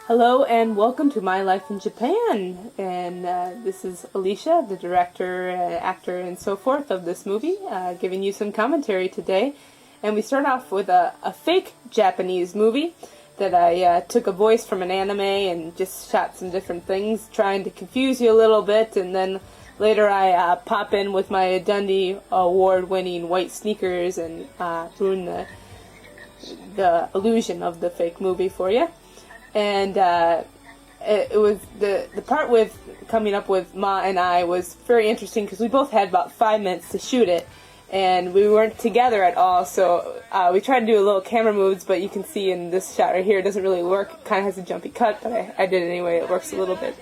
Hello and welcome to My Life in Japan, and this is Alicia, the director, actor, and so forth of this movie, giving you some commentary today. And we start off with a fake Japanese movie that I took a voice from an anime and just shot some different things, trying to confuse you a little bit, and then later I pop in with my Dundee award-winning white sneakers and ruin the illusion of the fake movie for you. And it was the part with coming up with Ma and I was very interesting because we both had about 5 minutes to shoot it, and we weren't together at all. So we tried to do a little camera moves, but you can see in this shot right here it doesn't really work. It kind of has a jumpy cut, but I did it anyway. It works a little bit.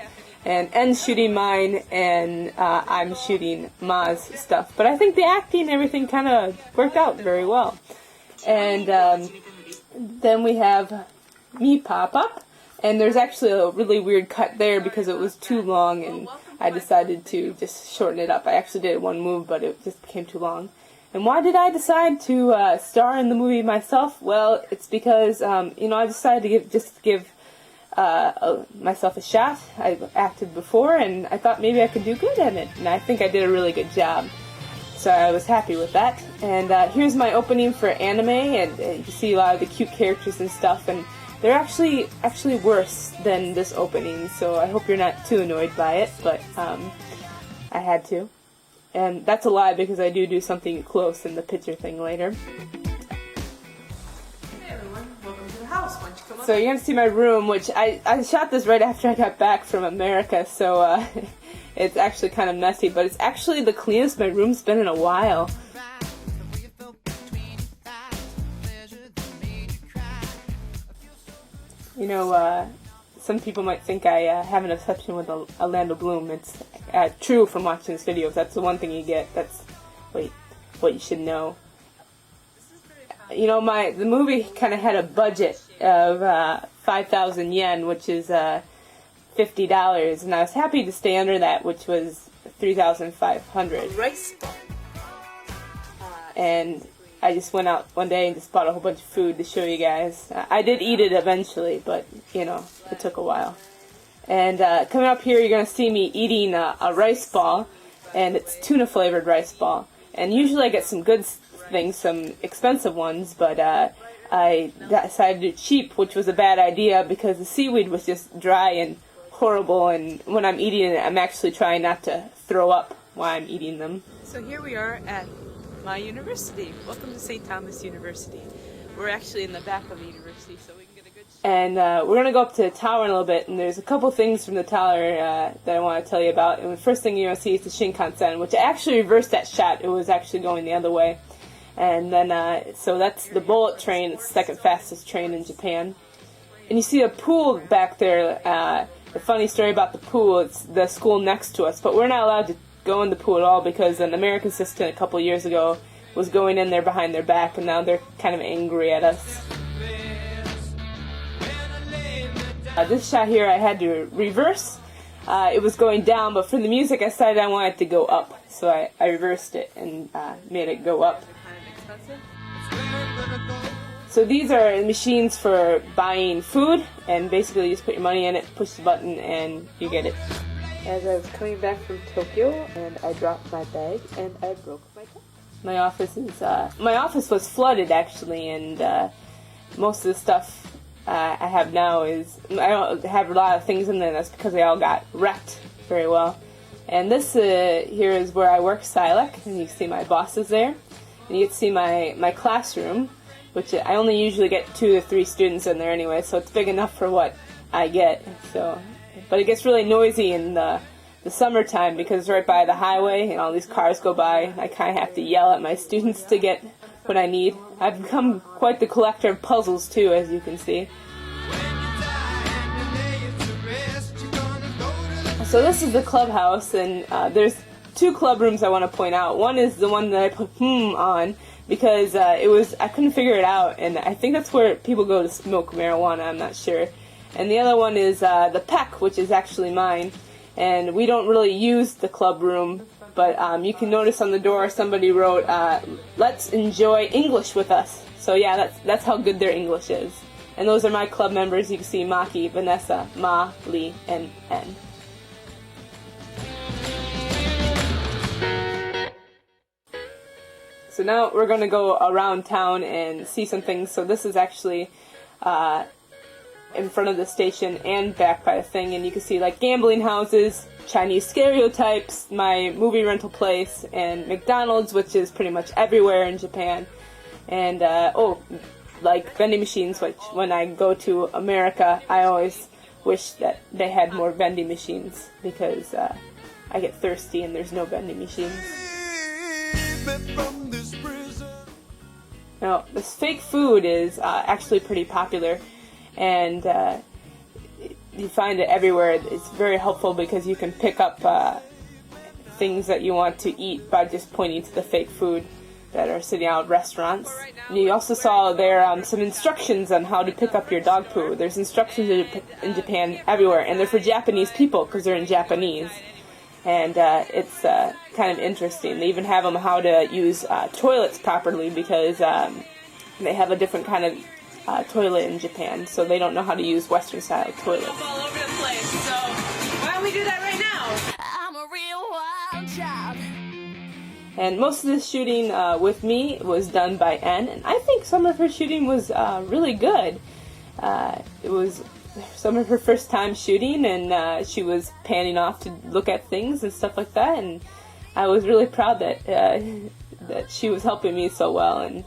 And En's shooting mine, and I'm shooting Ma's stuff. But I think the acting and everything kind of worked out very well. And then we have me pop up, and there's actually a really weird cut there because it was too long, and I decided to just shorten it up. I actually did one move, but it just became too long. And why did I decide to star in the movie myself? Well, it's because I decided to give myself a shot. I've acted before, and I thought maybe I could do good at it, and I think I did a really good job. So I was happy with that. And here's my opening for anime, and you see a lot of the cute characters and stuff, and they're actually worse than this opening, so I hope you're not too annoyed by it, but I had to. And that's a lie because I do something close in the picture thing later. Hey everyone, welcome to the house. Why don't you come up? So you're going to see my room, which I shot this right after I got back from America, so it's actually kind of messy, but it's actually the cleanest my room's been in a while. You know, some people might think I have an obsession with Orlando Bloom. It's true from watching his videos. That's the one thing you get. That's what you should know. You know, the movie kind of had a budget of 5,000 yen, which is $50, and I was happy to stay under that, which was 3,500. Rice. And I just went out one day and just bought a whole bunch of food to show you guys. I did eat it eventually, but, you know, it took a while. And coming up here, you're going to see me eating a rice ball, and it's tuna-flavored rice ball. And usually I get some good things, some expensive ones, but I decided to do cheap, which was a bad idea because the seaweed was just dry and horrible, and when I'm eating it, I'm actually trying not to throw up while I'm eating them. So here we are at my university. Welcome to St. Thomas University. We're actually in the back of the university, so we can get a good shot. And we're going to go up to the tower in a little bit, and there's a couple things from the tower that I want to tell you about. And the first thing you're going to see is the Shinkansen, which I actually reversed that shot. It was actually going the other way. And then, so that's the bullet train. It's the second fastest train in Japan. And you see a pool back there. The funny story about the pool, it's the school next to us, but we're not allowed to go in the pool at all because an American assistant a couple years ago was going in there behind their back, and now they're kind of angry at us. This shot here I had to reverse. It was going down, but for the music I decided I wanted to go up, so I reversed it and made it go up. Kind of expensive. So these are machines for buying food, and basically you just put your money in it, push the button, and you get it. As I was coming back from Tokyo, and I dropped my bag, and I broke my cup. My office was flooded actually, and most of the stuff I have now is, I don't have a lot of things in there. That's because they all got wrecked very well. And this here is where I work, Silek, and you see my boss is there, and you get to see my classroom, which I only usually get 2 to 3 students in there anyway, so it's big enough for what I get. So, but it gets really noisy in the summertime because it's right by the highway and all these cars go by. I kind of have to yell at my students to get what I need. I've become quite the collector of puzzles too, as you can see. So this is the clubhouse, and there's 2 club rooms I want to point out. One is the one that I put on because I couldn't figure it out, and I think that's where people go to smoke marijuana, I'm not sure. And the other one is the Peck, which is actually mine. And we don't really use the club room, but you can notice on the door somebody wrote, "Let's enjoy English with us." So yeah, that's how good their English is. And those are my club members. You can see Maki, Vanessa, Ma, Lee, and N. So now we're going to go around town and see some things. So this is actually in front of the station and back by the thing, and you can see like gambling houses, Chinese stereotypes, my movie rental place, and McDonald's, which is pretty much everywhere in Japan. And like vending machines, which when I go to America, I always wish that they had more vending machines, because I get thirsty and there's no vending machines. Now, this fake food is actually pretty popular, and you find it everywhere. It's very helpful because you can pick up things that you want to eat by just pointing to the fake food that are sitting out at restaurants. And you also saw there some instructions on how to pick up your dog poo. There's instructions in Japan everywhere, and they're for Japanese people because they're in Japanese. And it's kind of interesting. They even have them how to use toilets properly, because they have a different kind of toilet in Japan, so they don't know how to use Western-style toilets. All over the place, so why don't we do that right now? I'm a real wild child. And most of the shooting with me was done by N, and I think some of her shooting was really good. It was some of her first time shooting, and she was panning off to look at things and stuff like that, and I was really proud that that she was helping me so well. And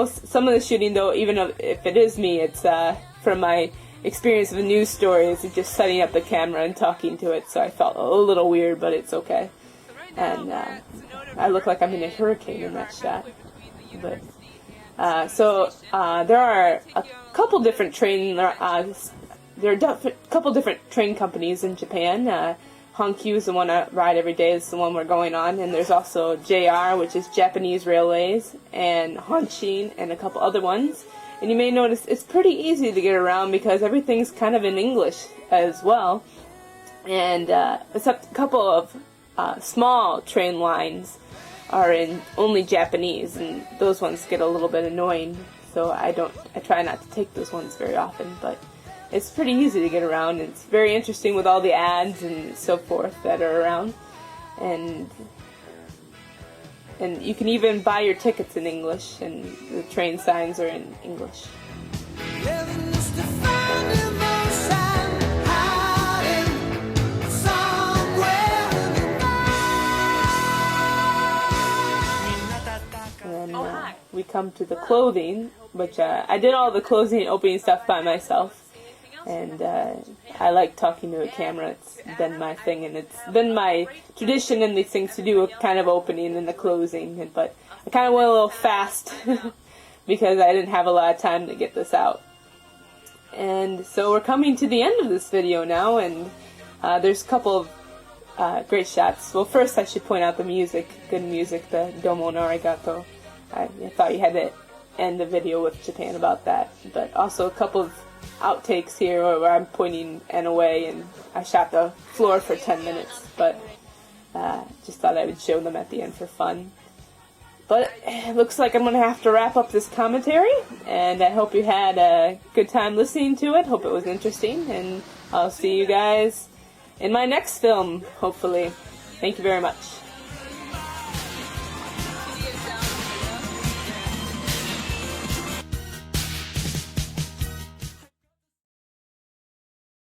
some of the shooting, though, even if it is me, it's from my experience of the news stories, just setting up the camera and talking to it, so I felt a little weird, but it's okay. And I look like I'm in a hurricane in that shot. But there are a couple different couple different train companies in Japan. Hankyu is the one I ride every day. It's the one we're going on. And there's also JR, which is Japanese Railways, and Hanshin, and a couple other ones. And you may notice it's pretty easy to get around because everything's kind of in English as well. And except a couple of small train lines are in only Japanese, and those ones get a little bit annoying, so I try not to take those ones very often, but it's pretty easy to get around. It's very interesting with all the ads and so forth that are around, and you can even buy your tickets in English, and the train signs are in English. We come to the clothing, which I did all the closing and opening stuff by myself, and I like talking to a camera. It's been my thing, and it's been my tradition in these things to do a kind of opening and the closing, but I kind of went a little fast because I didn't have a lot of time to get this out. And so we're coming to the end of this video now, and there's a couple of great shots. Well, first I should point out the music, good music, the Domo no Arigato. I thought you had to end the video with Japan about that. But also a couple of outtakes here where I'm pointing N away, and I shot the floor for 10 minutes. But just thought I would show them at the end for fun. But it looks like I'm going to have to wrap up this commentary. And I hope you had a good time listening to it. Hope it was interesting. And I'll see you guys in my next film, hopefully. Thank you very much.